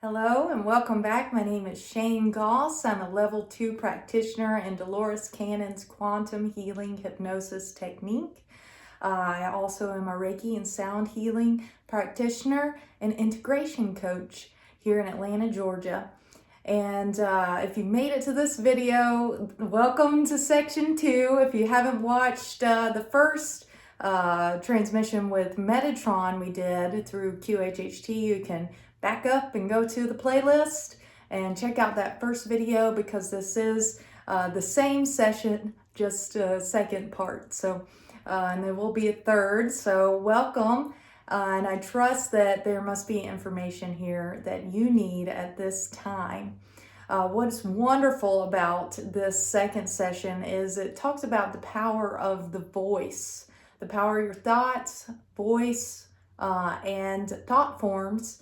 Hello and welcome back. My name is Shayne Goss. I'm a level 2 practitioner in Dolores Cannon's Quantum Healing Hypnosis technique. I also am a Reiki and sound healing practitioner and integration coach here in Atlanta, Georgia. And if you made it to this video, welcome to section 2. If you haven't watched the first transmission with Metatron we did through QHHT, you can back up and go to the playlist and check out that first video, because this is the same session, just a second part. So and there will be a third, so welcome. And I trust that there must be information here that you need at this time. What's wonderful about this second session is it talks about the power of the voice, the power of your thoughts, voice, and thought forms,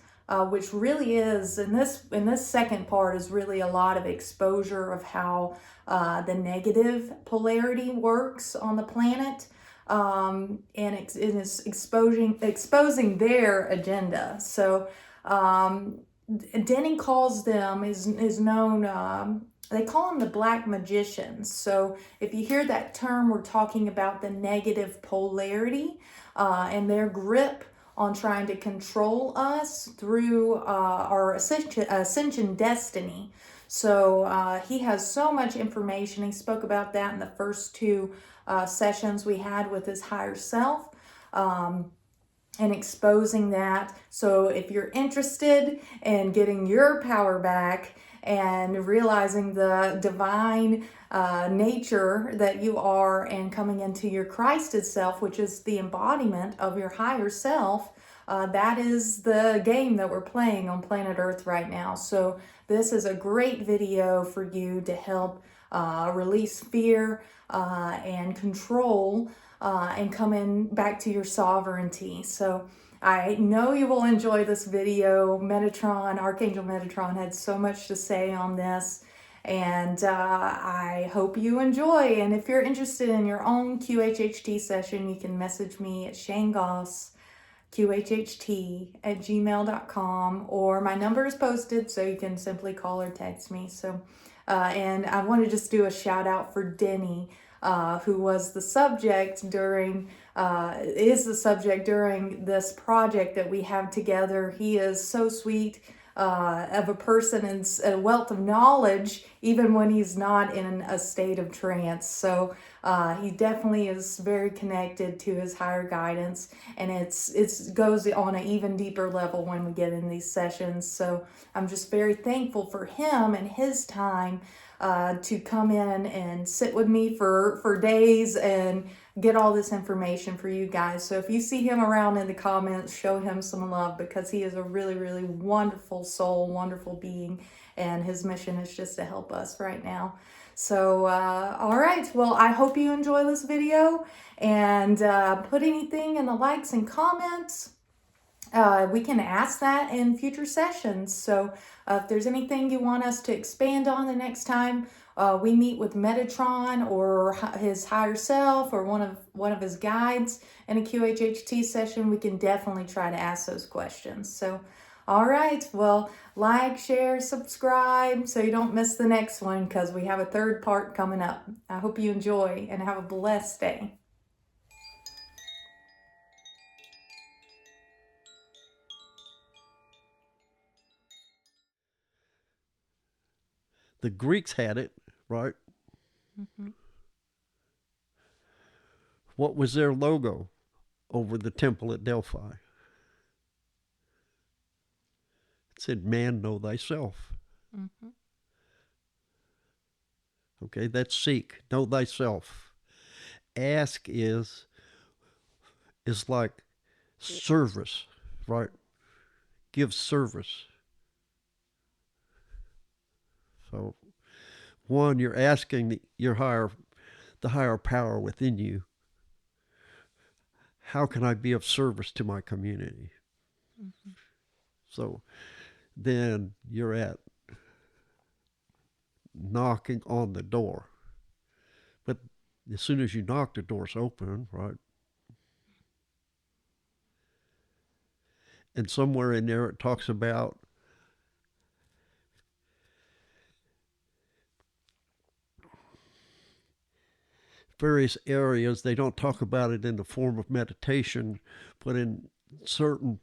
which really is, in this second part, is really a lot of exposure of how the negative polarity works on the planet. And it is exposing their agenda. So Denny calls them, is known, they call them the black magicians. So if you hear that term, we're talking about the negative polarity and their grip on trying to control us through our ascension destiny. So he has so much information. He spoke about that in the first two sessions we had with his higher self, and exposing that. So if you're interested in getting your power back and realizing the divine nature that you are, and coming into your Christed self, which is the embodiment of your higher self, that is the game that we're playing on planet Earth right now. So this is a great video for you to help release fear and control, and come in back to your sovereignty. So I know you will enjoy this video. Metatron, Archangel Metatron, had so much to say on this, and I hope you enjoy. And if you're interested in your own QHHT session, you can message me at Shayne Goss, QHHT@gmail.com, or my number is posted, so you can simply call or text me. So, and I want to just do a shout out for Denny, who was the subject during, is the subject during this project that we have together. He is so sweet, of a person, and a wealth of knowledge, even when he's not in a state of trance. So he definitely is very connected to his higher guidance, and it goes on an even deeper level when we get in these sessions. So I'm just very thankful for him and his time to come in and sit with me for days and get all this information for you guys. So if you see him around in the comments, show him some love, because he is a really, really wonderful soul, wonderful being, and his mission is just to help us right now. So, all right, well, I hope you enjoy this video, and put anything in the likes and comments. We can ask that in future sessions. So if there's anything you want us to expand on the next time we meet with Metatron or his higher self, or one of his guides in a QHHT session, we can definitely try to ask those questions. So, all right, well, like, share, subscribe so you don't miss the next one, because we have a third part coming up. I hope you enjoy and have a blessed day. The Greeks had it, right? Mm-hmm. What was their logo over the temple at Delphi? It said, "Man, know thyself." Mm-hmm. Okay, that's seek, know thyself. Ask is like service, right? Give service. So, one, you're asking the higher power within you, how can I be of service to my community? Mm-hmm. So then you're at knocking on the door. But as soon as you knock, the door's open, right? And somewhere in there it talks about various areas. They don't talk about it in the form of meditation, but in certain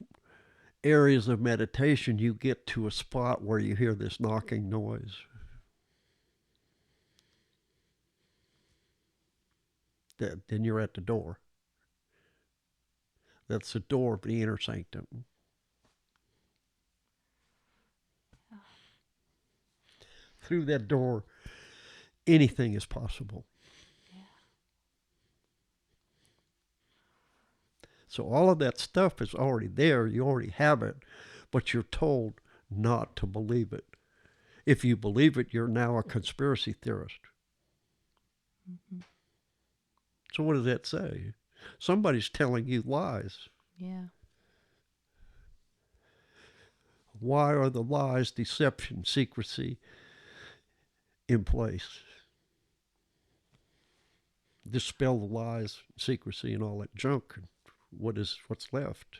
areas of meditation, you get to a spot where you hear this knocking noise. Then you're at the door. That's the door of the inner sanctum. Through that door, anything is possible. Yeah. So all of that stuff is already there. You already have it, but you're told not to believe it. If you believe it, you're now a conspiracy theorist. Mm-hmm. So what does that say? Somebody's telling you lies. Yeah. Why are the lies, deception, secrecy in place? Dispel the lies, secrecy, and all that junk. What's left?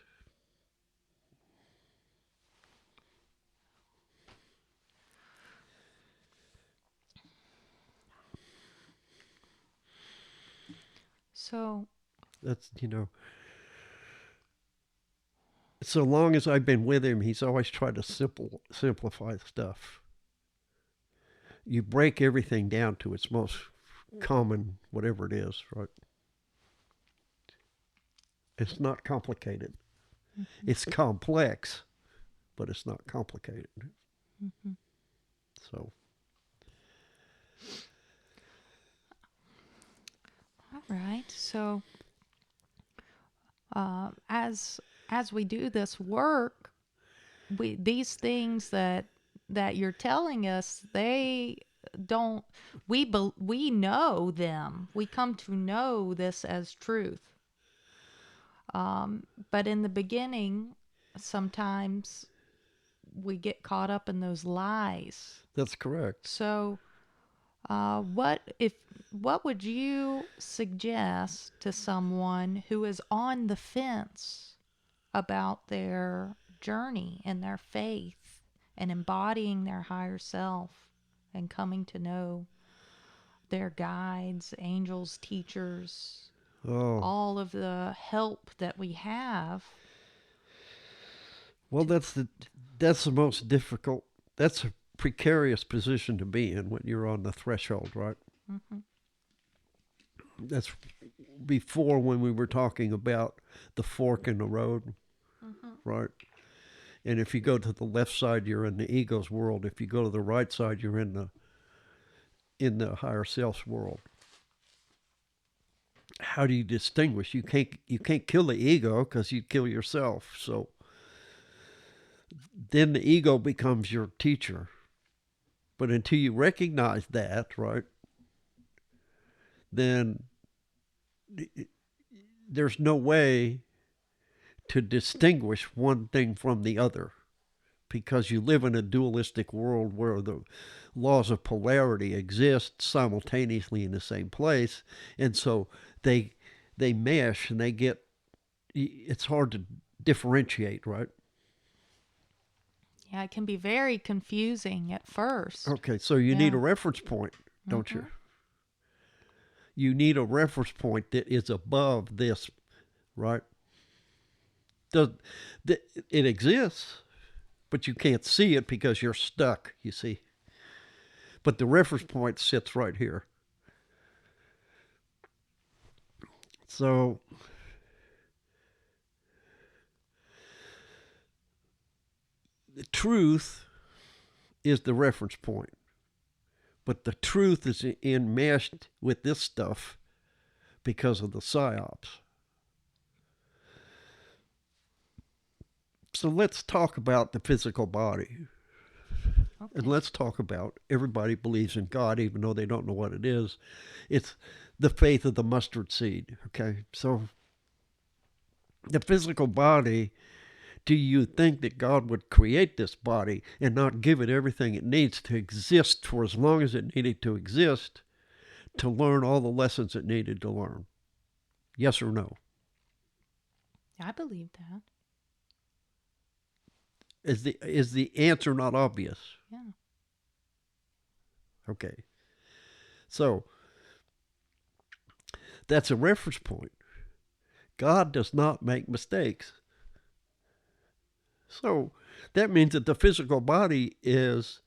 So That's, so long as I've been with him, he's always tried to simplify stuff. You break everything down to its most common, whatever it is, right? It's not complicated. mm-hmm. It's complex, but it's not complicated. Mm-hmm. So. All right. So as we do this work, these things that you're telling us, they don't, we know them. We come to know this as truth. But in the beginning, sometimes we get caught up in those lies. That's correct. So, what would you suggest to someone who is on the fence about their journey and their faith and embodying their higher self and coming to know their guides, angels, teachers, all of the help that we have? Well, that's the most difficult. That's a precarious position to be in when you're on the threshold, right? Mm-hmm. That's before when we were talking about the fork in the road, Mm-hmm. right? And if you go to the left side, you're in the ego's world. If you go to the right side, you're in the higher self's world. How do you distinguish? You can't kill the ego because you'd kill yourself. So then the ego becomes your teacher. But until you recognize that, right, then there's no way to distinguish one thing from the other, because you live in a dualistic world where the laws of polarity exist simultaneously in the same place, and so they mesh and it's hard to differentiate, right? Yeah, it can be very confusing at first. Okay, so you need a reference point, don't Mm-hmm. you? You need a reference point that is above this, right? It exists, but you can't see it because you're stuck, you see. But the reference point sits right here. So the truth is the reference point. But the truth is enmeshed with this stuff because of the psyops. So let's talk about the physical body. Okay. And let's talk about, everybody believes in God even though they don't know what it is. It's the faith of the mustard seed. Okay, so the physical body, do you think that God would create this body and not give it everything it needs to exist for as long as it needed to exist to learn all the lessons it needed to learn? Yes or no? I believe that. Is the answer not obvious? Yeah. Okay. So That's a reference point. God does not make mistakes. So that means that the physical body is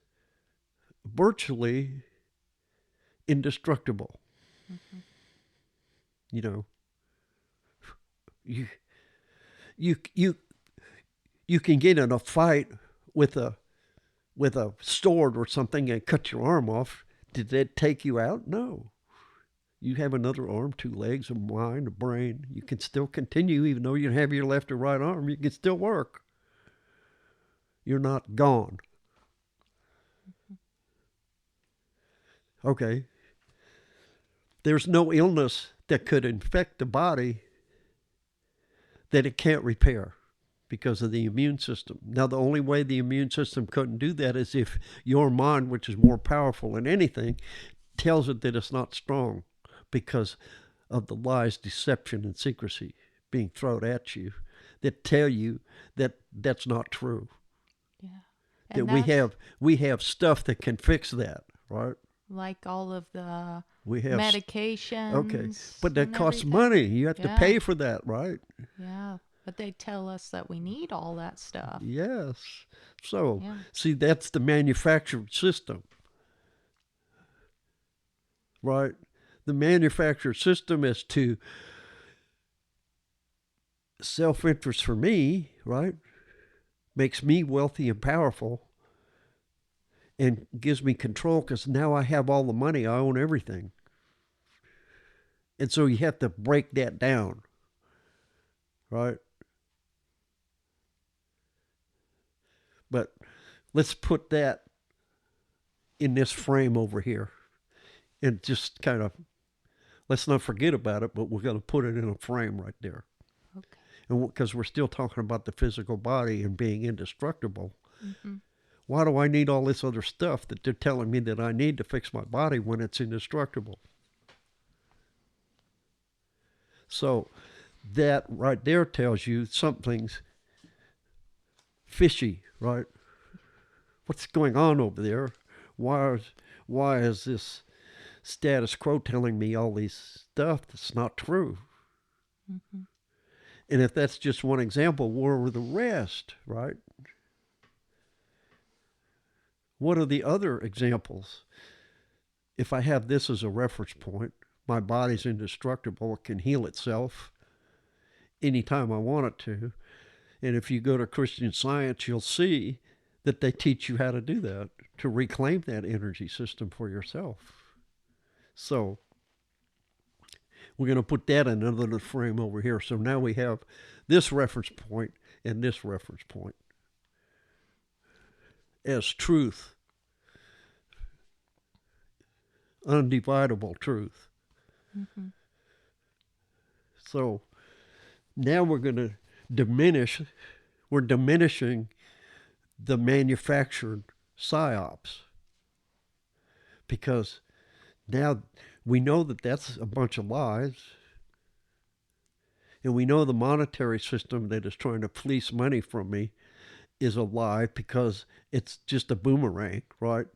virtually indestructible. Mm-hmm. You know, you you you you can get in a fight with a sword or something and cut your arm off. Did that take you out? No. You have another arm, two legs, a mind, a brain. You can still continue, even though you have your left or right arm. You can still work. You're not gone. Okay. There's no illness that could infect the body that it can't repair because of the immune system. Now, the only way the immune system couldn't do that is if your mind, which is more powerful than anything, tells it that it's not strong because of the lies, deception, and secrecy being thrown at you that tell you that that's not true. Yeah. That And we have stuff that can fix that, right? like all of the We have medications. Okay, but that and costs everything. money. You have to Yeah. pay for that, right? Yeah. But they tell us that we need all that stuff. Yes. So, Yeah. see, that's the manufactured system, right? The manufactured system is to self-interest for me, right? Makes me wealthy and powerful and gives me control because now I have all the money. I own everything. And so you have to break that down, right? But let's put that in this frame over here and just kind of, let's not forget about it, but we're going to put it in a frame right there. Okay. And because we're still talking about the physical body and being indestructible, Mm-hmm. why do I need all this other stuff that they're telling me that I need to fix my body when it's indestructible? So that right there tells you something's fishy, right? What's going on over there? Why is this status quo telling me all these stuff that's not true? Mm-hmm. And if that's just one example, where were the rest, right? What are the other examples? If I have this as a reference point, my body's indestructible, it can heal itself anytime I want it to. And if you go to Christian Science, you'll see that they teach you how to do that, to reclaim that energy system for yourself. So we're going to put that in another frame over here. So now we have this reference point and this reference point as truth, undividable truth. Mm-hmm. So now we're going to we're diminishing the manufactured psyops because now we know that that's a bunch of lies. And we know the monetary system that is trying to fleece money from me is a lie because it's just a boomerang, right?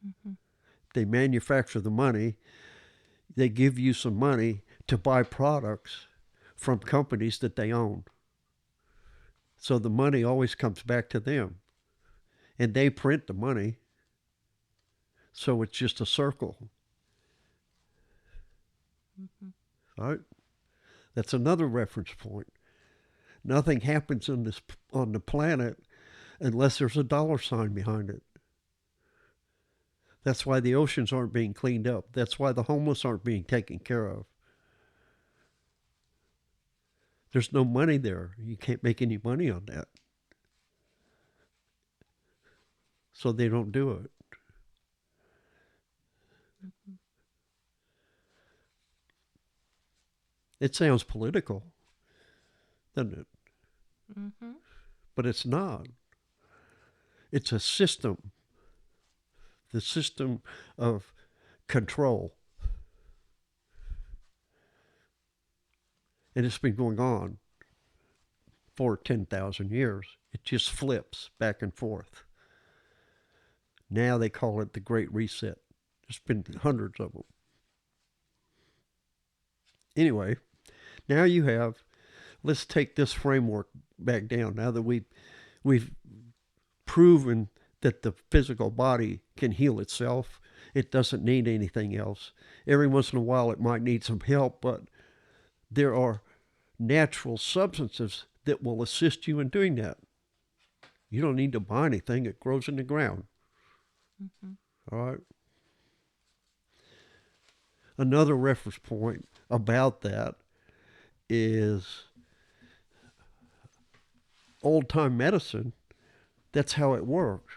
Mm-hmm. They manufacture the money. They give you some money to buy products from companies that they own. So the money always comes back to them. And they print the money. So it's just a circle. Mm-hmm. All right? That's another reference point. Nothing happens on the planet unless there's a dollar sign behind it. That's why the oceans aren't being cleaned up. That's why the homeless aren't being taken care of. There's no money there. You can't make any money on that. So they don't do it. Mm-hmm. It sounds political, doesn't it? Mm-hmm. But it's not. It's a system. The system of control. And it's been going on for 10,000 years. It just flips back and forth. Now they call it the Great Reset. There's been hundreds of them. Anyway, now you have, let's take this framework back down. Now that we've proven that the physical body can heal itself, it doesn't need anything else. Every once in a while it might need some help, but there are natural substances that will assist you in doing that. You don't need to buy anything, it grows in the ground. Mm-hmm. All right. Another reference point about that is old time medicine. That's how it worked.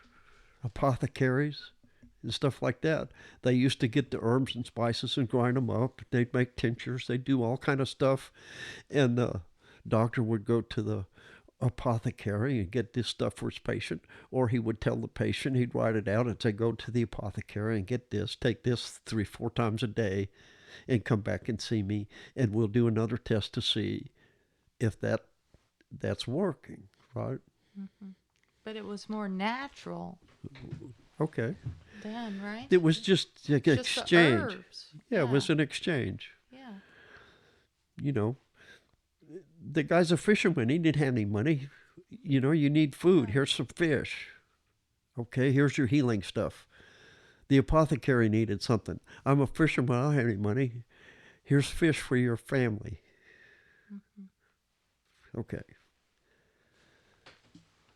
Apothecaries and stuff like that. They used to get the herbs and spices and grind them up. They'd make tinctures. They'd do all kind of stuff. And the doctor would go to the apothecary and get this stuff for his patient, or he would tell the patient, he'd write it out and say, go to the apothecary and get this, take this 3-4 times a day and come back and see me, and we'll do another test to see if that's working, right? Mm-hmm. But it was more natural Okay. then, right? It was just like an Just the exchange. herbs. Yeah, it was an exchange. Yeah. You know, the guy's a fisherman. He didn't have any money. You know, you need food. Right. Here's some fish. Okay, here's your healing stuff. The apothecary needed something. I'm a fisherman. I don't have any money. Here's fish for your family. Mm-hmm. Okay.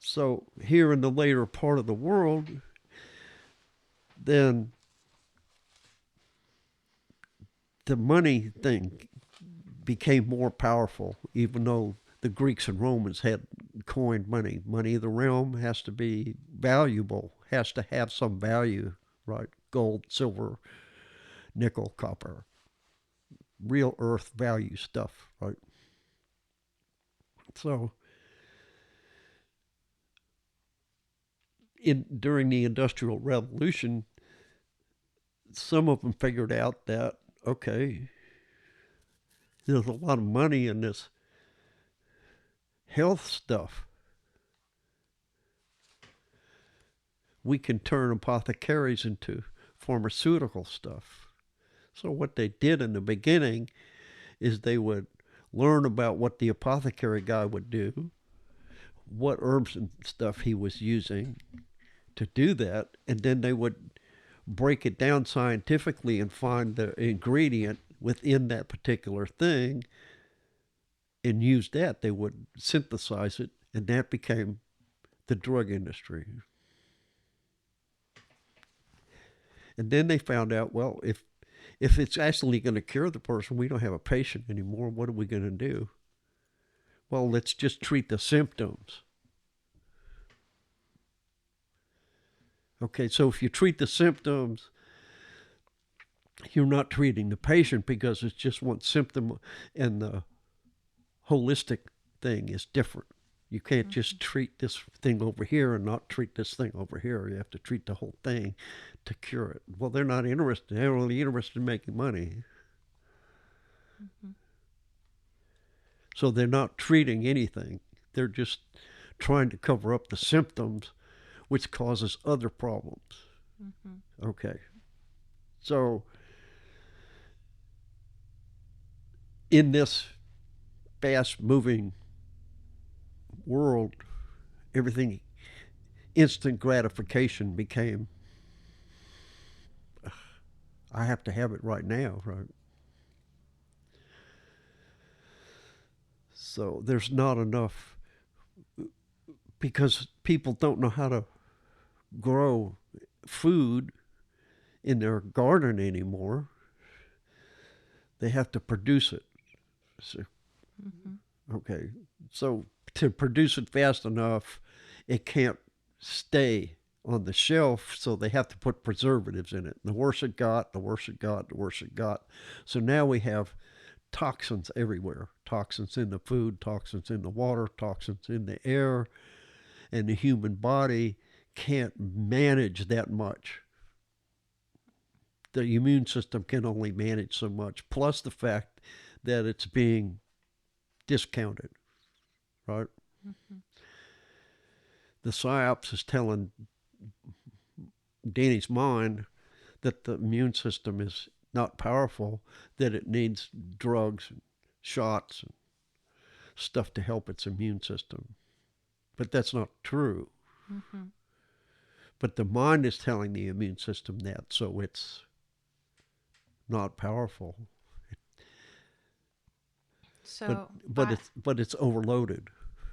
So here in the later part of the world, then the money thing became more powerful, even though the Greeks and Romans had coined money. Money of the realm has to be valuable, has to have some value, right? Gold, silver, nickel, copper, real earth value stuff, right? So during the Industrial Revolution, some of them figured out that, okay, there's a lot of money in this health stuff. We can turn apothecaries into pharmaceutical stuff. So what they did in the beginning is they would learn about what the apothecary guy would do, what herbs and stuff he was using to do that, and then they would break it down scientifically and find the ingredient within that particular thing and use that. They would synthesize it, and that became the drug industry. And then they found out, well, if it's actually going to cure the person, we don't have a patient anymore. What are we going to do? Well, let's just treat the symptoms. Okay, so if you treat the symptoms, you're not treating the patient because it's just one symptom, and the holistic thing is different. You can't just treat this thing over here and not treat this thing over here. You have to treat the whole thing to cure it. Well, they're not interested. They're only interested in making money. Mm-hmm. So they're not treating anything. They're just trying to cover up the symptoms, which causes other problems. Mm-hmm. Okay. So in this fast-moving world, everything, instant gratification became, I have to have it right now, right? So there's not enough, because people don't know how to grow food in their garden anymore. They have to produce it. So, okay, so to produce it fast enough, it can't stay on the shelf, so they have to put preservatives in it. The worse it got, the worse it got, the worse it got. So now we have toxins everywhere. Toxins in the food, toxins in the water, toxins in the air, and the human body can't manage that much. The immune system can only manage so much, plus the fact that it's being discounted, right? Mm-hmm. The psyops is telling Denny's mind that the immune system is not powerful, that it needs drugs, and shots, and stuff to help its immune system. But that's not true. Mm-hmm. But the mind is telling the immune system that, so it's not powerful. So, But it's overloaded,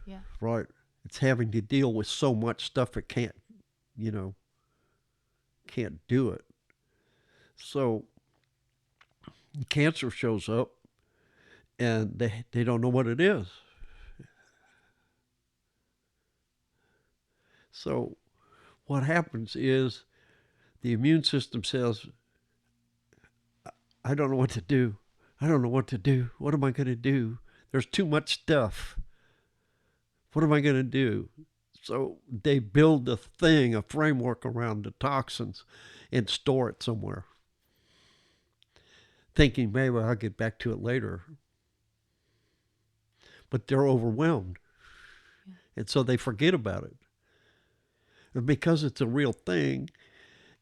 yeah. right? It's having to deal with so much stuff it can't, you know, can't do it. So cancer shows up and they don't know what it is. So what happens is the immune system says, I don't know what to do. I don't know what to do. What am I going to do? There's too much stuff. What am I going to do? So they build a thing, a framework around the toxins and store it somewhere, thinking maybe I'll get back to it later. But they're overwhelmed. Yeah. And so they forget about it. And because it's a real thing,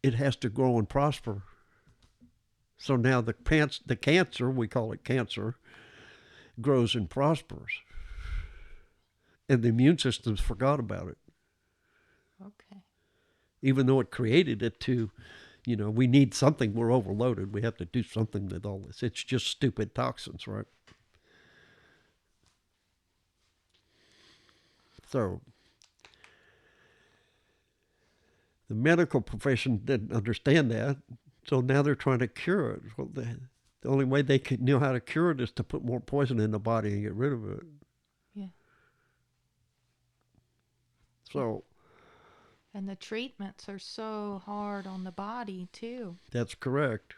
it has to grow and prosper. So now the cancer, we call it cancer, grows and prospers. And the immune system's forgot about it. Okay. Even though it created it to, we need something. We're overloaded. We have to do something with all this. It's just stupid toxins, right? So the medical profession didn't understand that. So now they're trying to cure it. Well, the only way they could know how to cure it is to put more poison in the body and get rid of it. Yeah. So. And the treatments are so hard on the body, too. That's correct.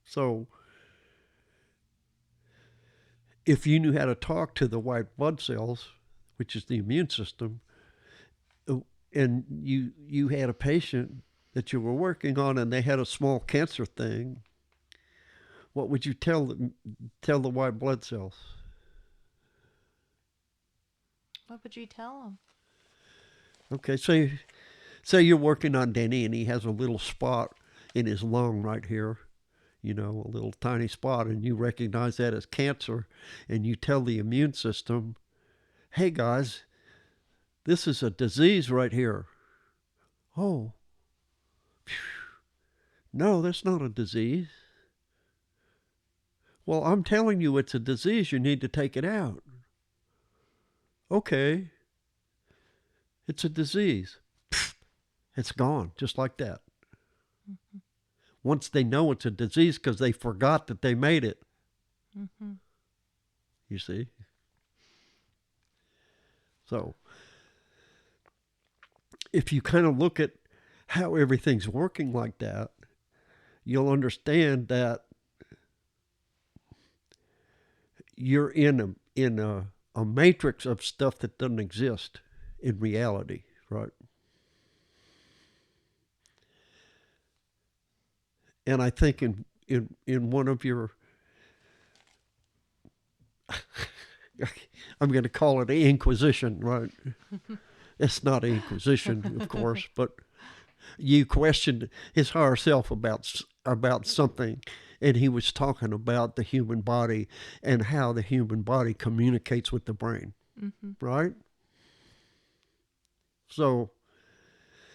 So if you knew how to talk to the white blood cells, which is the immune system, and you had a patient that you were working on and they had a small cancer thing, what would you tell the white blood cells? What would you tell them? Okay, say you're working on Denny and he has a little spot in his lung right here, a little tiny spot, and you recognize that as cancer, and you tell the immune system, hey guys, this is a disease right here. Oh, no, that's not a disease. Well, I'm telling you it's a disease. You need to take it out. Okay, it's a disease. It's gone, just like that. Mm-hmm. Once they know it's a disease because they forgot that they made it. Mm-hmm. You see? So if you kind of look at how everything's working like that, you'll understand that you're in a matrix of stuff that doesn't exist in reality, right? And I think in one of your I'm going to call it an inquisition, right? It's not an inquisition, of course, but you questioned his higher self about something, and he was talking about the human body and how the human body communicates with the brain, Mm-hmm. right? So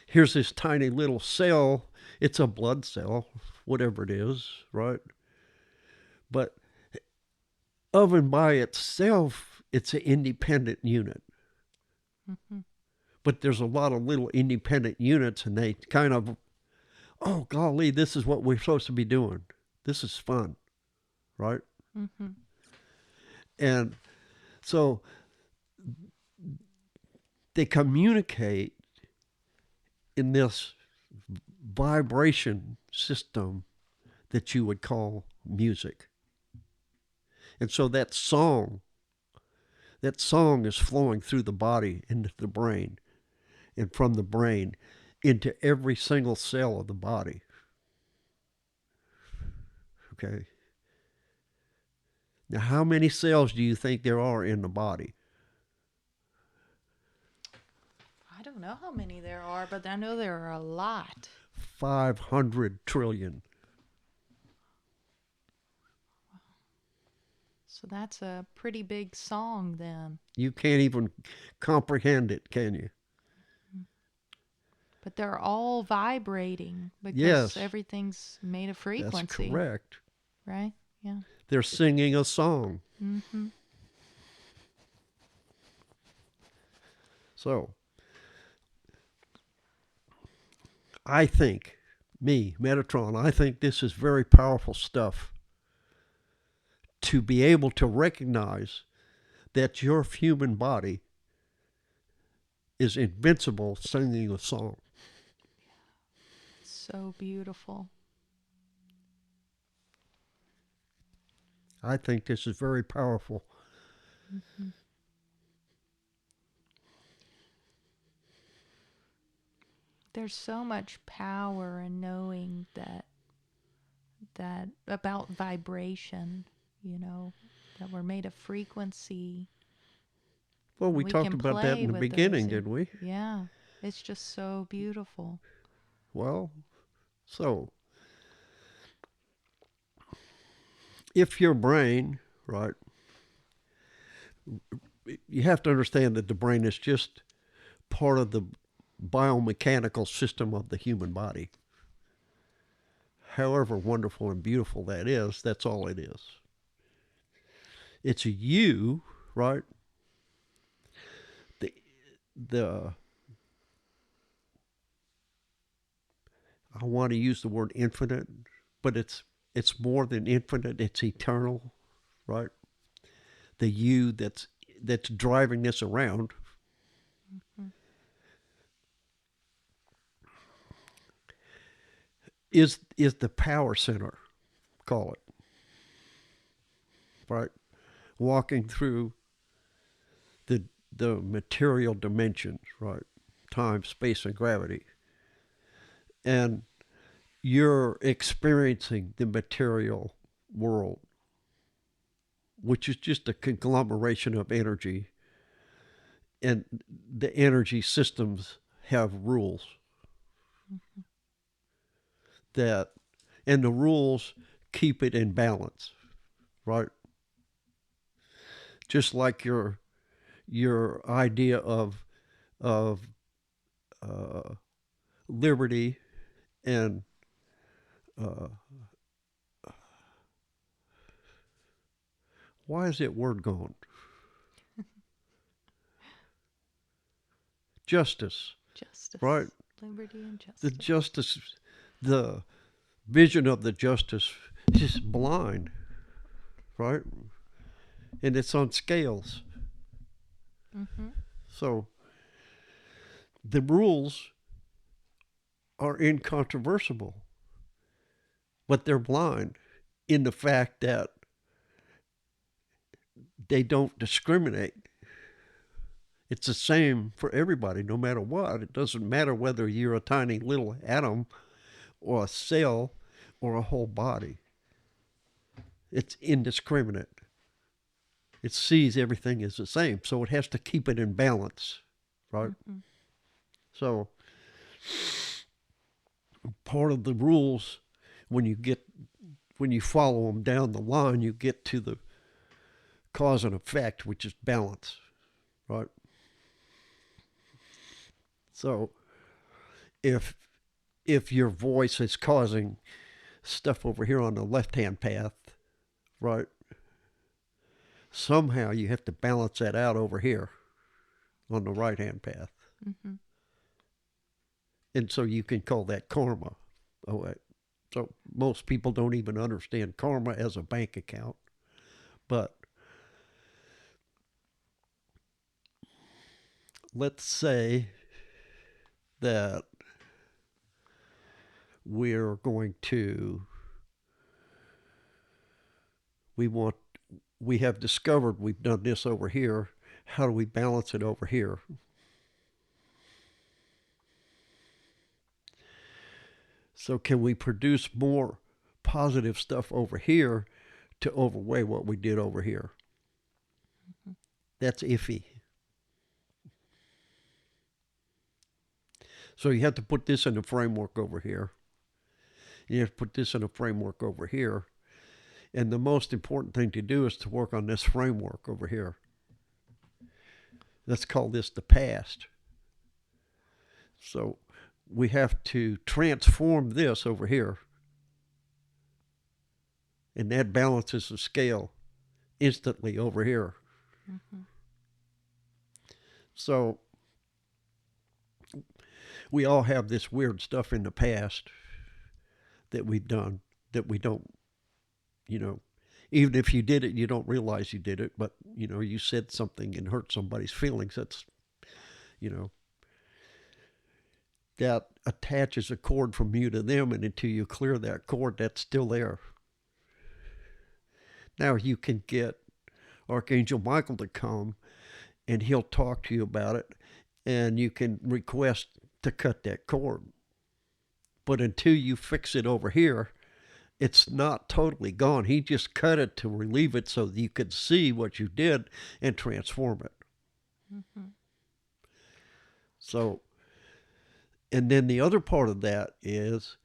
here's this tiny little cell. It's a blood cell, whatever it is, right? But of and by itself, it's an independent unit. Mm-hmm. But there's a lot of little independent units, and they kind of, oh, golly, this is what we're supposed to be doing. This is fun, right? Mm-hmm. And so they communicate in this vibration system that you would call music. And so that song is flowing through the body into the brain, and from the brain into every single cell of the body. Okay. Now, how many cells do you think there are in the body? I don't know how many there are, but I know there are a lot. 500 trillion. So that's a pretty big song then. You can't even comprehend it, can you? But they're all vibrating because Yes, everything's made of that's frequency, correct. right? Yeah. They're singing a song. Mm-hmm. So, I think, Metatron, I think this is very powerful stuff to be able to recognize that your human body is invincible singing a song. So beautiful. I think this is very powerful. Mm-hmm. There's so much power in knowing that about vibration, that we're made of frequency. Well, we We talked can about that play in the with those. beginning, didn't we? Yeah. It's just so beautiful. Well, so if your brain, right, you have to understand that the brain is just part of the biomechanical system of the human body. However wonderful and beautiful that is, that's all it is. It's you, right? The I want to use the word infinite, but it's more than infinite. It's eternal, right? The you that's driving this around. Mm-hmm. Is the power center, call it, right? Walking through the material dimensions, right? Time, space, and gravity. And you're experiencing the material world, which is just a conglomeration of energy. And the energy systems have rules Mm-hmm. that, and the rules keep it in balance, right? Just like your idea of uh, liberty and uh, why is that word gone? Justice, Justice. right? Liberty and justice. The justice, the vision of the justice is just blind, right? And it's on scales. Mm-hmm. So the rules are incontrovertible, but they're blind in the fact that they don't discriminate. It's the same for everybody, no matter what. It doesn't matter whether you're a tiny little atom or a cell or a whole body. It's indiscriminate. It sees everything as the same, so it has to keep it in balance, right? Mm-hmm. So part of the rules, when you follow them down the line, you get to the cause and effect, which is balance, right? So if your voice is causing stuff over here on the left hand path, right? Somehow you have to balance that out over here on the right hand path. Mm-hmm. And so you can call that karma. Oh, so most people don't even understand karma as a bank account. But let's say that we're going to, we have discovered we've done this over here. How do we balance it over here? So can we produce more positive stuff over here to overweigh what we did over here? Mm-hmm. That's iffy. So you have to put this in a framework over here. You have to put this in a framework over here. And the most important thing to do is to work on this framework over here. Let's call this the past. So we have to transform this over here. And that balances the scale instantly over here. Mm-hmm. So we all have this weird stuff in the past that we've done that we don't, even if you did it, you don't realize you did it, but, you said something and hurt somebody's feelings. That's, that attaches a cord from you to them, and until you clear that cord, that's still there. Now you can get Archangel Michael to come, and he'll talk to you about it, and you can request to cut that cord. But until you fix it over here, it's not totally gone. He just cut it to relieve it so that you could see what you did and transform it. Mm-hmm. So, and then the other part of that is,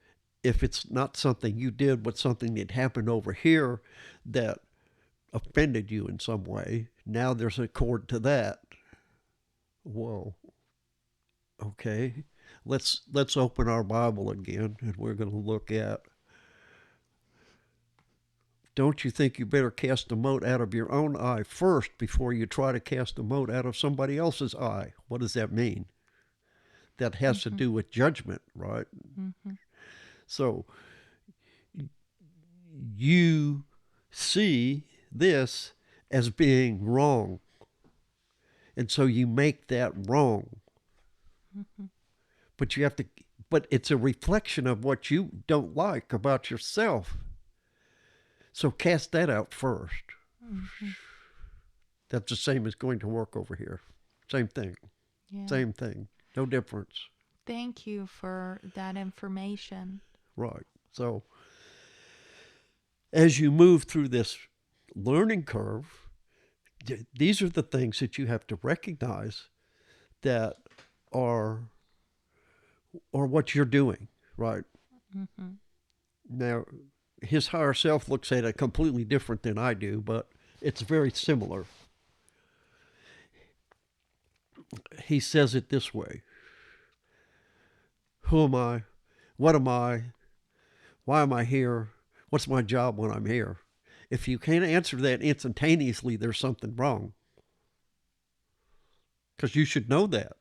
if it's not something you did, but something that happened over here that offended you in some way, now there's a cord to that. Whoa. Okay. Let's open our Bible again, and we're going to look at, don't you think you better cast the mote out of your own eye first before you try to cast the mote out of somebody else's eye? What does that mean? That has to do with judgment, right? Mm-hmm. So you see this as being wrong, and so you make that wrong. Mm-hmm. But you have to, but it's a reflection of what you don't like about yourself. So cast that out first. Mm-hmm. That's the same as going to work over here. Same thing. Yeah. Same thing. No difference. Thank you for that information. Right. So as you move through this learning curve, these are the things that you have to recognize that are what you're doing, right? Mm-hmm. Now, his higher self looks at it completely different than I do, but it's very similar. He says it this way: who am I? What am I? Why am I here? What's my job when I'm here? If you can't answer that instantaneously, there's something wrong. Because you should know that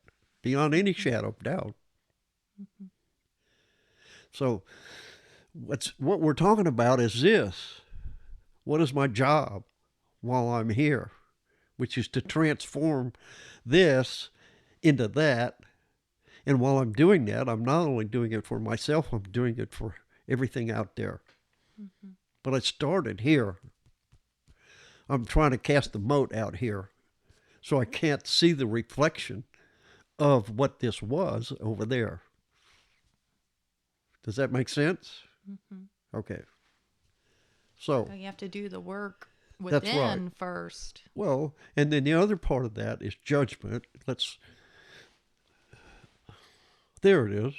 beyond any shadow of doubt. Mm-hmm. So what we're talking about is this. What is my job while I'm here? Which is to transform this into that. And while I'm doing that, I'm not only doing it for myself, I'm doing it for everything out there. Mm-hmm. But I started here. I'm trying to cast the mote out here, so I can't see the reflection of what this was over there. Does that make sense? Mm-hmm. Okay. So you have to do the work within, that's right, first. Well, and then the other part of that is judgment. There it is.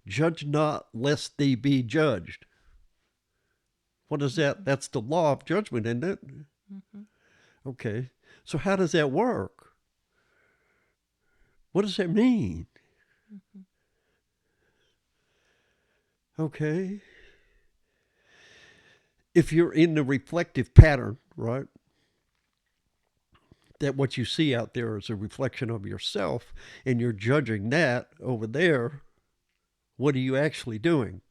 Judge not, lest thee be judged. What is that? That's the law of judgment, isn't it? Mm-hmm. Okay. So how does that work? What does that mean? Mm-hmm. Okay. If you're in the reflective pattern, right, that what you see out there is a reflection of yourself, and you're judging that over there, what are you actually doing?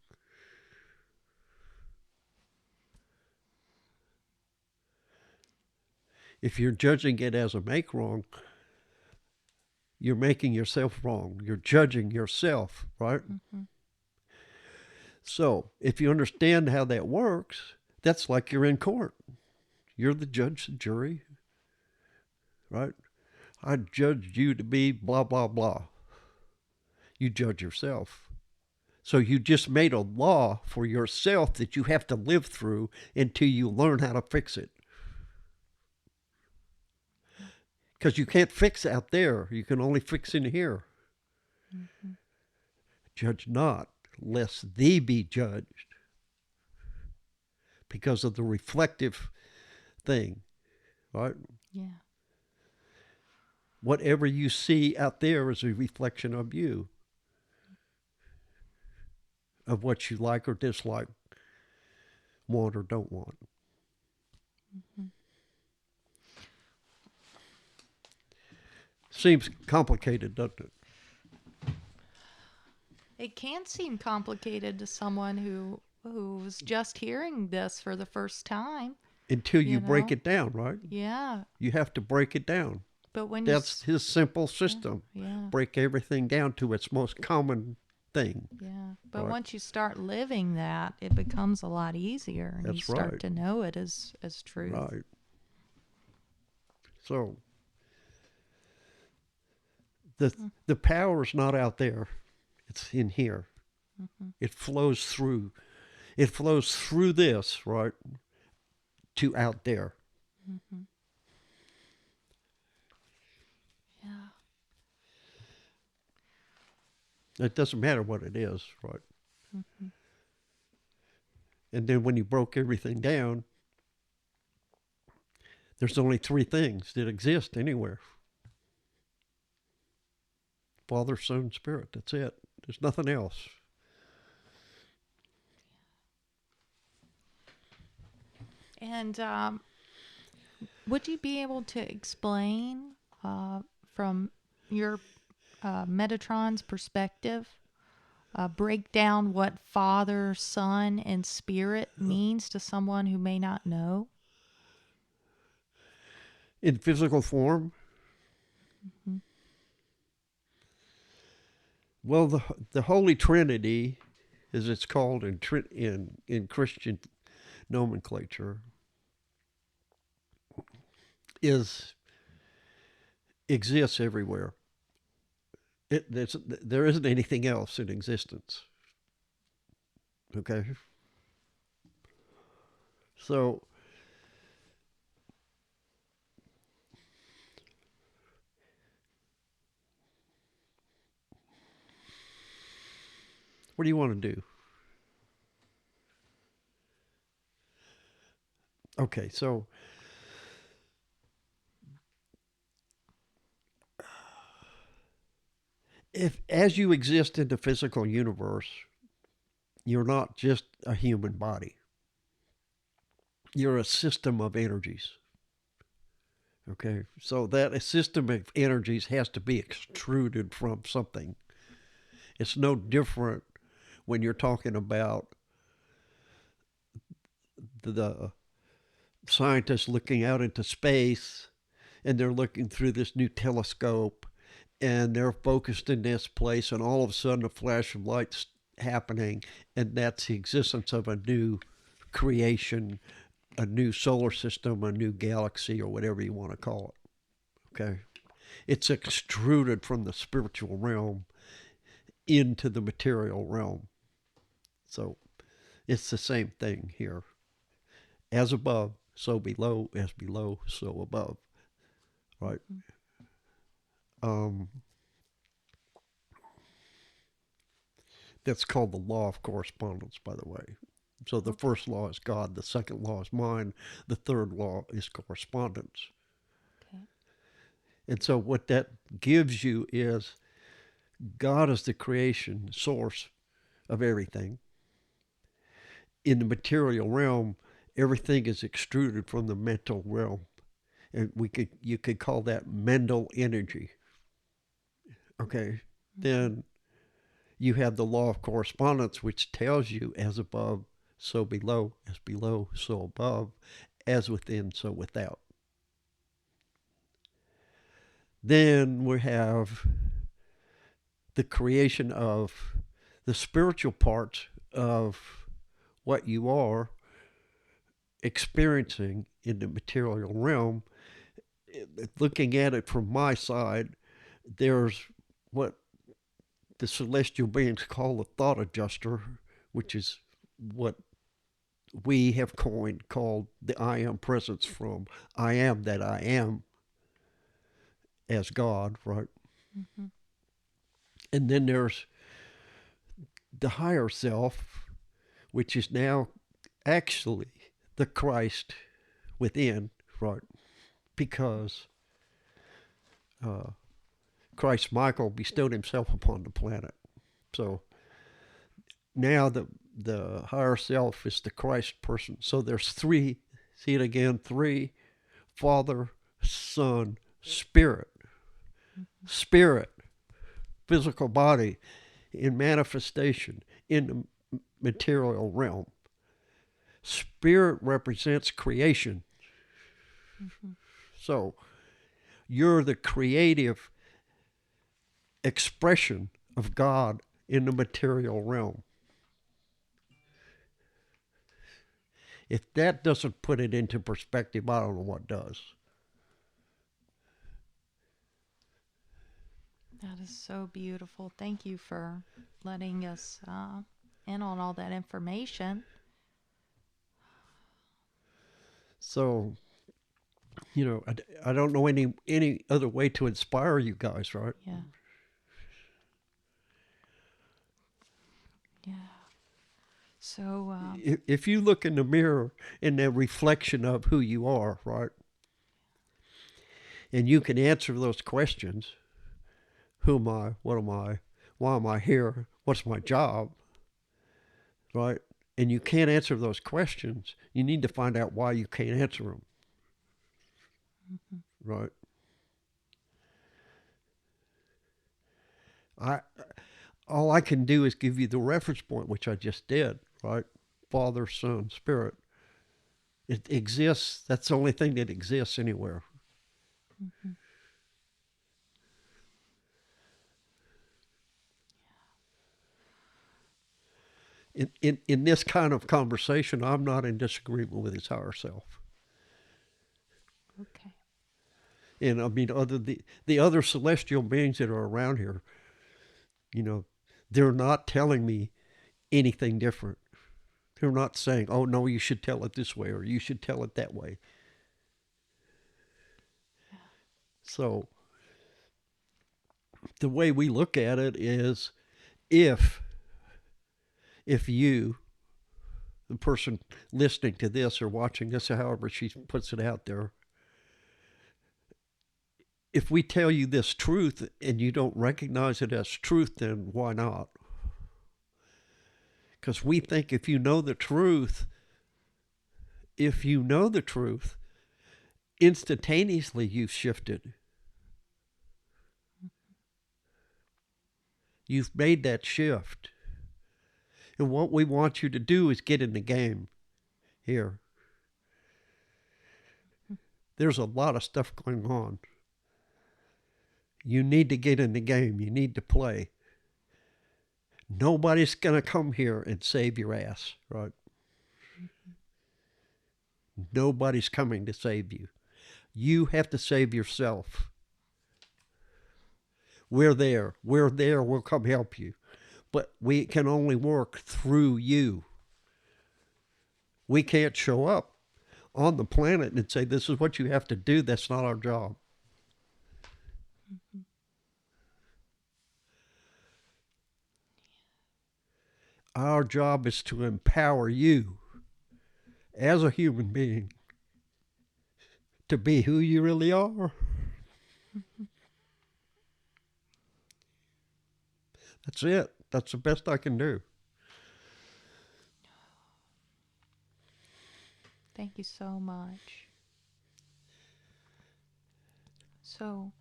If you're judging it as a make wrong, you're making yourself wrong. You're judging yourself, right? Mm-hmm. So if you understand how that works, that's like you're in court. You're the judge, the jury, right? I judged you to be blah, blah, blah. You judge yourself. So you just made a law for yourself that you have to live through until you learn how to fix it. Because you can't fix out there. You can only fix in here. Mm-hmm. Judge not, lest thee be judged. because of the reflective thing, right? Yeah. Whatever you see out there is a reflection of you, of what you like or dislike, want or don't want. Mm-hmm. Seems complicated, doesn't it? It can seem complicated to someone who's just hearing this for the first time. Until you You break know? it down, right? Yeah. You have to break it down. But when That's his simple system. yeah. Break everything down to its most common thing. Yeah. But Right. once you start living that, it becomes a lot easier and you That's start right. to know it as truth. Right. So the power is not out there. It's in here. Mm-hmm. It flows through. It flows through this, right, to out there. Mm-hmm. Yeah. It doesn't matter what it is, right? Mm-hmm. And then when you broke everything down, there's only three things that exist anywhere: Father, Son, Spirit. That's it. There's nothing else. And would you be able to explain from your Metatron's perspective, break down what Father, Son, and Spirit means to someone who may not know? In physical form, Mm-hmm. well, the Holy Trinity, as it's called in Christian nomenclature, exists everywhere. There isn't anything else in existence. Okay? So, what do you want to do? Okay, so if as you exist in the physical universe, you're not just a human body. You're a system of energies. Okay, so that system of energies has to be extruded from something. It's no different when you're talking about the scientists looking out into space and they're looking through this new telescope and they're focused in this place and all of a sudden a flash of light's happening and that's the existence of a new creation, a new solar system, a new galaxy, or whatever you want to call it. Okay, it's extruded from the spiritual realm into the material realm. So it's the same thing here. As above, so below, as below, so above. Right? Um, that's called the law of correspondence, by the way. So the first law is God, the second law is mind, the third law is correspondence. Okay. And so what that gives you is God is the creation source of everything. In the material realm, everything is extruded from the mental realm. And you could call that mental energy. Okay. Then you have the law of correspondence, which tells you as above, so below, as below, so above, as within, so without. Then we have the creation of the spiritual parts of what you are experiencing in the material realm. Looking at it from my side, there's what the celestial beings call the thought adjuster, which is what we have coined called the I am presence from I am that I am as God, right? Mm-hmm. And then there's the higher self, which is now actually the Christ within, right? Because Christ Michael bestowed himself upon the planet. So now the higher self is the Christ person. So there's three, see it again, three: Father, Son, Spirit. Spirit, physical body in manifestation in the material realm. Spirit represents creation. So you're the creative expression of God in the material realm. If that doesn't put it into perspective, I don't know what does. That is so beautiful. Thank you for letting us in on all that information. So, you know, I don't know any other way to inspire you guys, right? Yeah. Yeah. So, if you look in the mirror in the reflection of who you are, right? And you can answer those questions. Who am I? What am I? Why am I here? What's my job? Right? And you can't answer those questions. You need to find out why you can't answer them. Right? All I can do is give you the reference point, which I just did, right? Father, Son, Spirit. It exists. That's the only thing that exists anywhere. In this kind of conversation, I'm not in disagreement with his higher self. Okay. And I mean, the other celestial beings that are around here, you know, they're not telling me anything different. They're not saying, oh, no, you should tell it this way or you should tell it that way. So the way we look at it is if you, the person listening to this or watching this, or however she puts it out there, if we tell you this truth and you don't recognize it as truth, then why not? Because we think if you know the truth, instantaneously you've shifted. You've made that shift. And what we want you to do is get in the game here. There's a lot of stuff going on. You need to get in the game. You need to play. Nobody's going to come here and save your ass, right? Nobody's coming to save you. You have to save yourself. We're there. We'll come help you. But we can only work through you. We can't show up on the planet and say, this is what you have to do. That's not our job. Our job is to empower you as a human being to be who you really are. That's it. That's the best I can do. Thank you so much. So,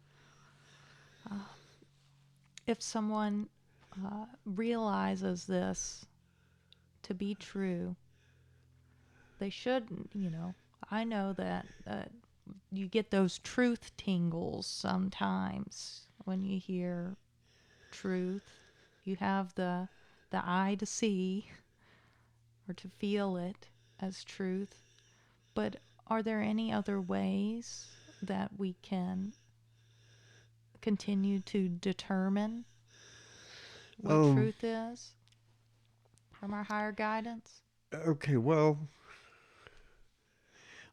if someone realizes this to be true, they should, I know that you get those truth tingles sometimes when you hear truth. You have the eye to see or to feel it as truth. But are there any other ways that we can continue to determine what truth is from our higher guidance? Okay, well,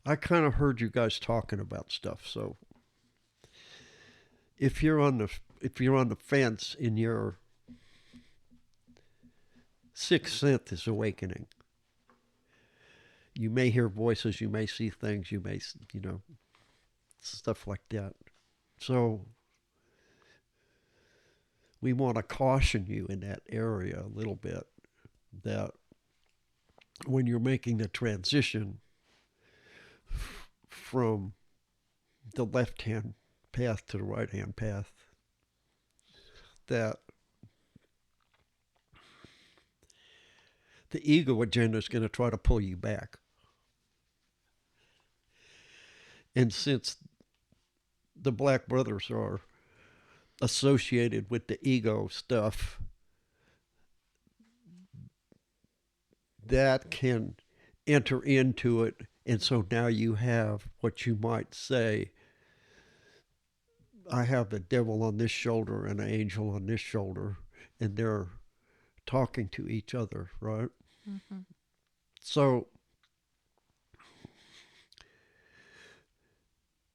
I kind of heard you guys talking about stuff. So if you're on the fence in your sixth sense is awakening, You may hear voices, you may see things, stuff like that. So we want to caution you in that area a little bit, that when you're making the transition from the left-hand path to the right-hand path, that the ego agenda is going to try to pull you back. And since the Black Brothers are associated with the ego stuff, that can enter into it. And so now you have what you might say, I have the devil on this shoulder and an angel on this shoulder, and they're talking to each other, right? Mm-hmm. So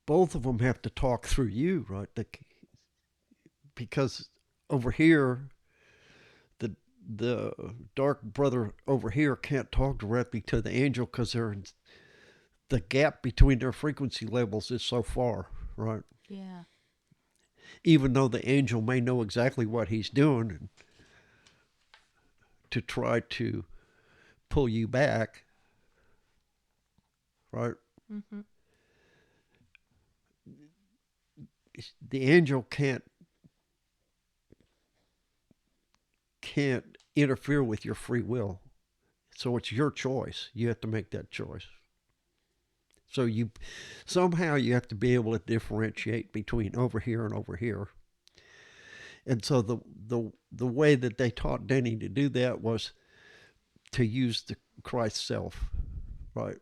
both of them have to talk through you, right? Because over here, the dark brother over here can't talk directly to the angel because the gap between their frequency levels is so far, right? Yeah. Even though the angel may know exactly what he's doing to try to pull you back, right? Mm-hmm. The angel can't interfere with your free will. So it's your choice. You have to make that choice. So somehow you have to be able to differentiate between over here and over here. And so the way that they taught Denny to do that was to use the Christ self, right?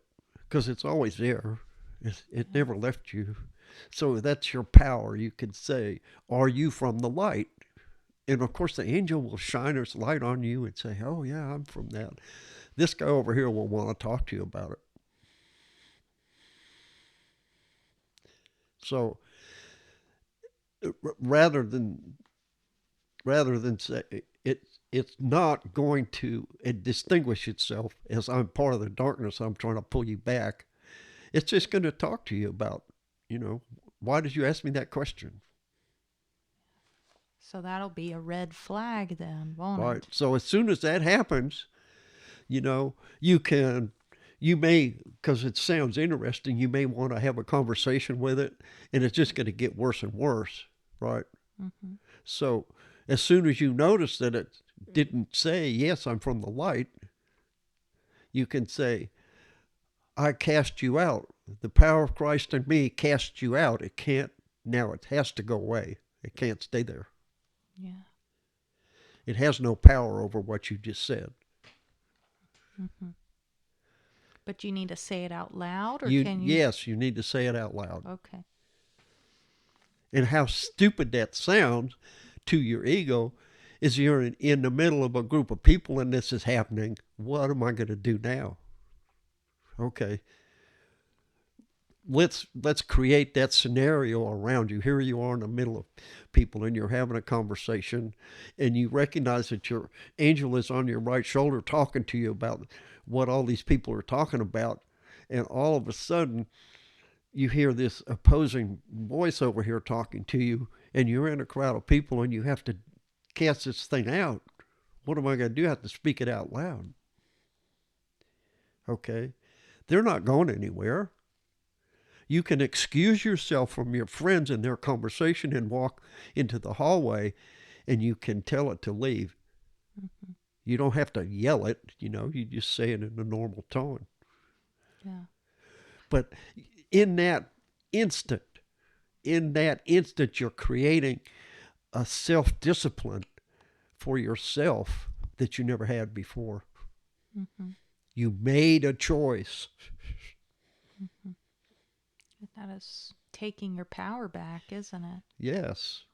Because it's always there. It never left you. So that's your power. You could say, are you from the light? And of course the angel will shine his light on you and say, oh yeah, I'm from that. This guy over here will want to talk to you about it. So rather than say it's not going to distinguish itself as I'm part of the darkness, I'm trying to pull you back. It's just going to talk to you about, why did you ask me that question? So that'll be a red flag then, won't Right. it? So as soon as that happens, you may, because it sounds interesting, you may want to have a conversation with it, and it's just going to get worse and worse, right? Mm-hmm. So as soon as you notice that it didn't say, yes, I'm from the light, you can say, I cast you out. The power of Christ in me cast you out. It has to go away. It can't stay there. Yeah. It has no power over what you just said. Mm-hmm. But you need to say it out loud, or can you? Yes, you need to say it out loud. Okay. And how stupid that sounds to your ego is you're in the middle of a group of people and this is happening. What am I going to do now? Okay. Let's create that scenario around you. Here you are in the middle of people and you're having a conversation and you recognize that your angel is on your right shoulder talking to you about what all these people are talking about. And all of a sudden you hear this opposing voice over here talking to you and you're in a crowd of people and you have to cast this thing out. What am I going to do? I have to speak it out loud. Okay. They're not going anywhere. You can excuse yourself from your friends in their conversation and walk into the hallway and you can tell it to leave. Mm-hmm. You don't have to yell it, you just say it in a normal tone. Yeah. But in that instant, you're creating a self-discipline for yourself that you never had before. Mm-hmm. You made a choice. Mm-hmm. That is taking your power back, isn't it? Yes.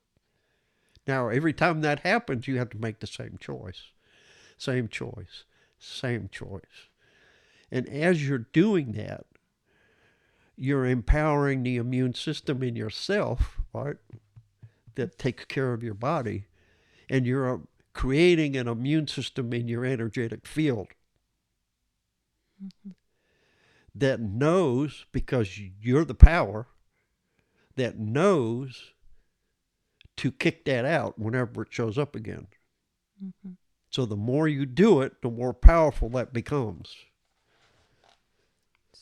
Now, every time that happens, you have to make the same choice. Same choice. Same choice. And as you're doing that, you're empowering the immune system in yourself, right, that takes care of your body. And you're creating an immune system in your energetic field. Mm-hmm. that knows, because you're the power, that knows to kick that out whenever it shows up again. Mm-hmm. So the more you do it, the more powerful that becomes.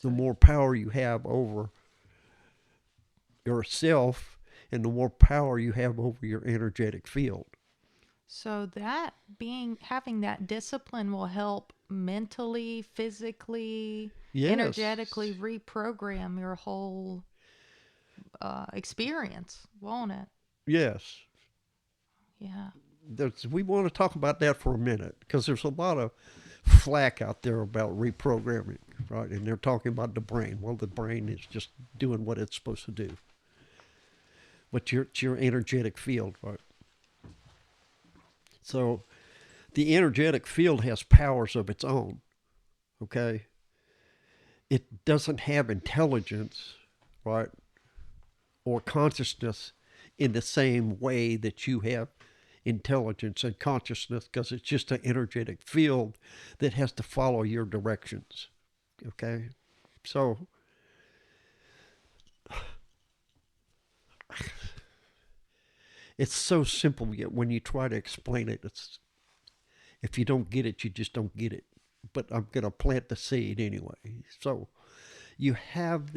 The more power you have over yourself, and the more power you have over your energetic field. So that having that discipline will help mentally, physically, Yes. energetically reprogram your whole experience, won't it? Yes. Yeah. We want to talk about that for a minute, because there's a lot of flack out there about reprogramming, right? And they're talking about the brain. Well, the brain is just doing what it's supposed to do. But it's your energetic field, right? So the energetic field has powers of its own, okay? It doesn't have intelligence, right? Or consciousness in the same way that you have intelligence and consciousness, because it's just an energetic field that has to follow your directions. Okay? So it's so simple, yet when you try to explain it, if you don't get it, you just don't get it. But I'm going to plant the seed anyway. So you have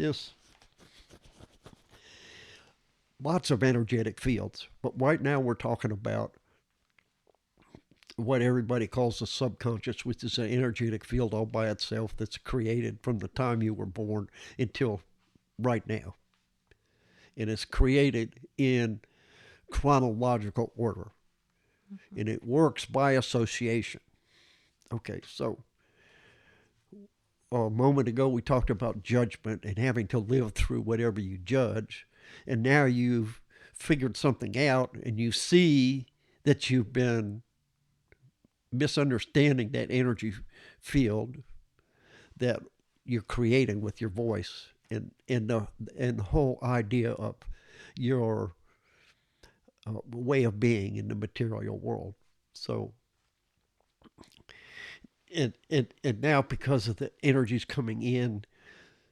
lots of energetic fields, but right now we're talking about what everybody calls the subconscious, which is an energetic field all by itself that's created from the time you were born until right now. And it's created in chronological order. Mm-hmm. And it works by association. Okay, so a moment ago we talked about judgment and having to live through whatever you judge. And now you've figured something out, and you see that you've been misunderstanding that energy field that you're creating with your voice, and the whole idea of your way of being in the material world. So and now, because of the energies coming in,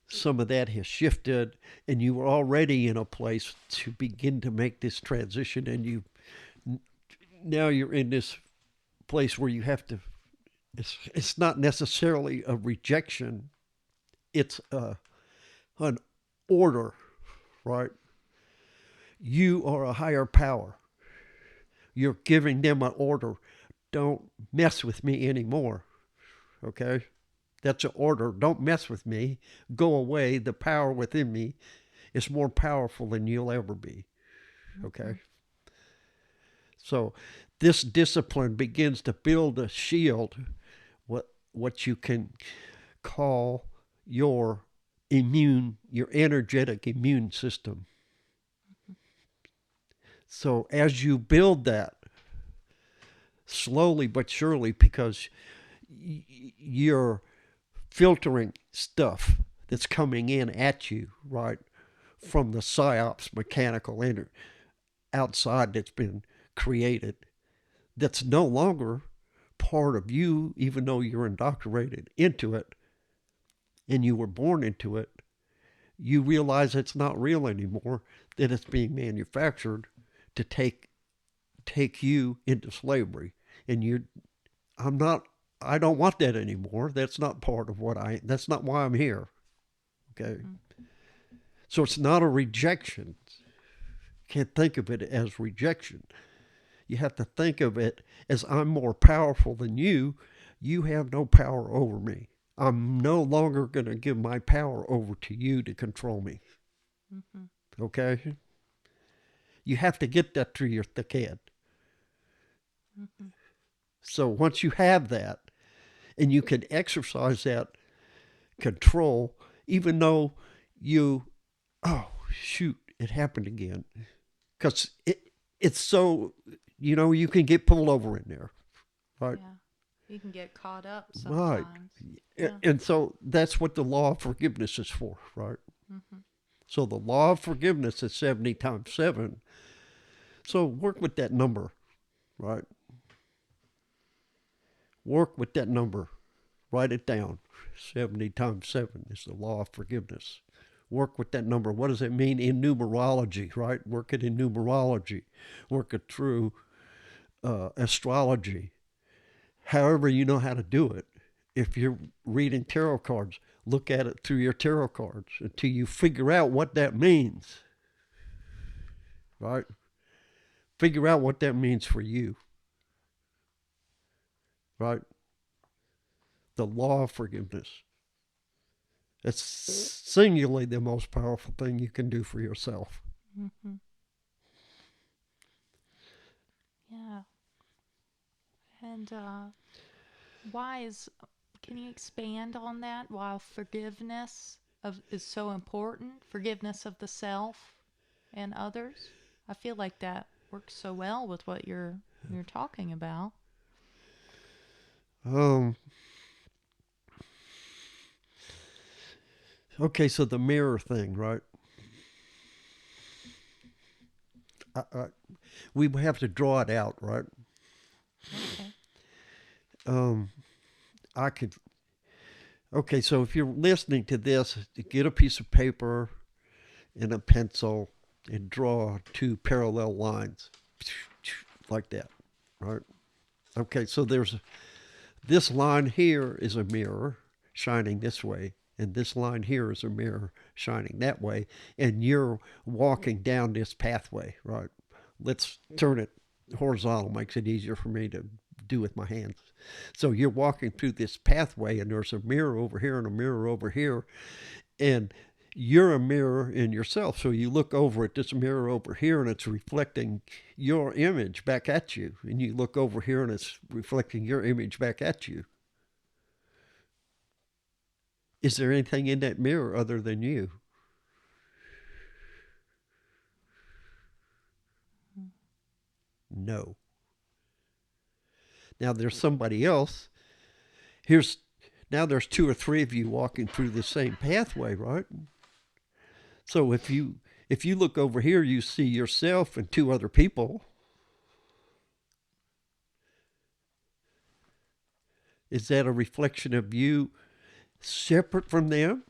some of that has shifted, and you were already in a place to begin to make this transition, and now you're in this place where you have to, it's not necessarily a rejection, it's an order, right? You are a higher power. You're giving them an order. Don't mess with me anymore. Okay? That's an order. Don't mess with me. Go away. The power within me is more powerful than you'll ever be. Okay? So this discipline begins to build a shield, what you can call your energetic immune system. So as you build that, slowly but surely, because you're filtering stuff that's coming in at you, right, from the psyops mechanical energy outside that's been created, that's no longer part of you, even though you're indoctrinated into it and you were born into it. You realize it's not real anymore, that it's being manufactured to take you into slavery. And I don't want that anymore. That's not part of that's not why I'm here. Okay. Mm-hmm. So it's not a rejection. Can't think of it as rejection. You have to think of it as, I'm more powerful than you. You have no power over me. I'm no longer going to give my power over to you to control me. Mm-hmm. Okay? You have to get that through your thick head. Mm-hmm. So once you have that, and you can exercise that control, even though oh, shoot, it happened again. Because it's so, you can get pulled over in there. Right? Yeah. You can get caught up sometimes. Right. Yeah. And so that's what the law of forgiveness is for, right? Mm-hmm. So the law of forgiveness is 70 times 7. So work with that number, right? Work with that number. Write it down. 70 times 7 is the law of forgiveness. Work with that number. What does it mean in numerology, right? Work it in numerology. Work it through astrology. However you know how to do it. If you're reading tarot cards, look at it through your tarot cards until you figure out what that means, right? Figure out what that means for you, right? The law of forgiveness. It's singularly the most powerful thing you can do for yourself. Mm-hmm. Yeah. And can you expand on that? Why forgiveness is so important? Forgiveness of the self and others? I feel like that works so well with what you're talking about. Okay, so the mirror thing, right? We have to draw it out, right? Okay. I could. Okay, so if you're listening to this, get a piece of paper and a pencil and draw 2 parallel lines like that, right? Okay, so there's this line here is a mirror shining this way, and this line here is a mirror shining that way, and you're walking down this pathway, right? Let's turn it horizontal, makes it easier for me to do with my hands. So you're walking through this pathway, and there's a mirror over here and a mirror over here, and you're a mirror in yourself. So you look over at this mirror over here, and it's reflecting your image back at you. And you look over here, and it's reflecting your image back at you. Is there anything in that mirror other than you? No. Now there's somebody else. Now there's 2 or 3 of you walking through the same pathway, right? So if you look over here, you see yourself and 2 other people. Is that a reflection of you separate from them?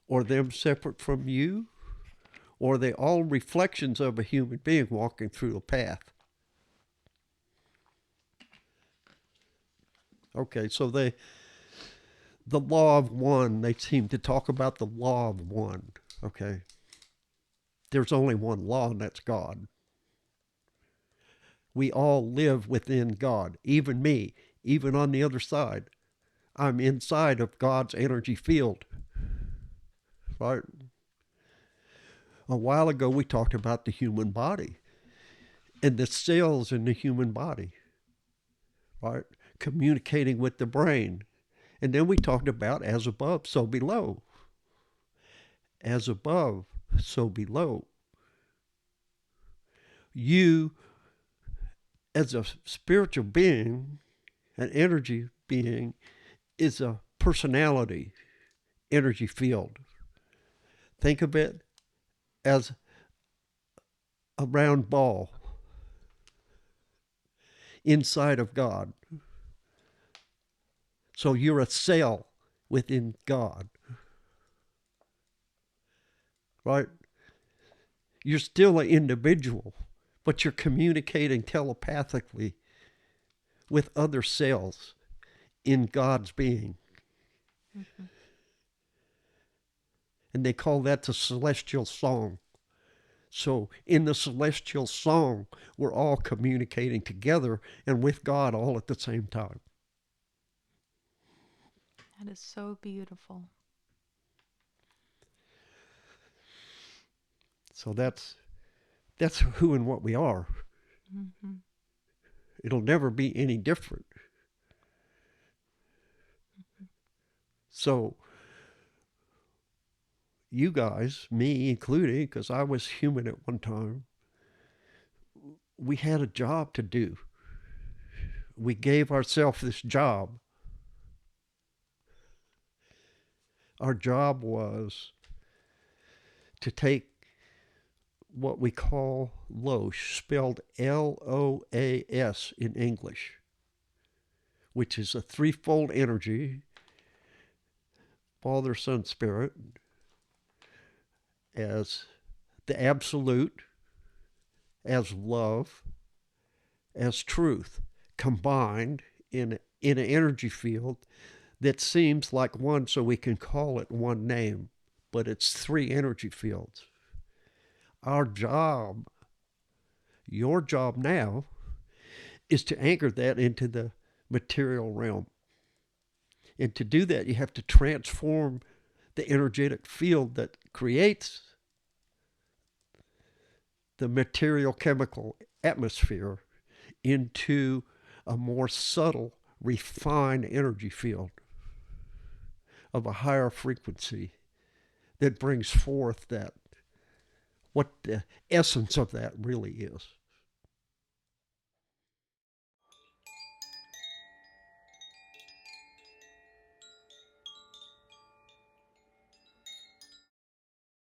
Or them separate from you? Or are they all reflections of a human being walking through a path? Okay, so the law of one, they seem to talk about the law of one, okay? There's only one law, and that's God. We all live within God, even me, even on the other side. I'm inside of God's energy field, right? A while ago, we talked about the human body and the cells in the human body, right? Communicating with the brain. And then we talked about as above, so below. As above, so below. You, as a spiritual being, an energy being, is a personality energy field. Think of it as a round ball inside of God. So you're a cell within God, right? You're still an individual, but you're communicating telepathically with other cells in God's being. Mm-hmm. And they call that the celestial song. So in the celestial song, we're all communicating together and with God all at the same time. That is so beautiful. So that's who and what we are. Mm-hmm. It'll never be any different. Mm-hmm. So you guys, me included, because I was human at one time, we had a job to do. We gave ourselves this job. Our job was to take what we call Loas, spelled Loas in English, which is a threefold energy: Father, Son, Spirit, as the absolute, as love, as truth, combined in an energy field that seems like one, so we can call it one name, but it's three energy fields. Our job, your job now, is to anchor that into the material realm. And to do that, you have to transform the energetic field that creates the material chemical atmosphere into a more subtle, refined energy field of a higher frequency that brings forth that, what the essence of that really is.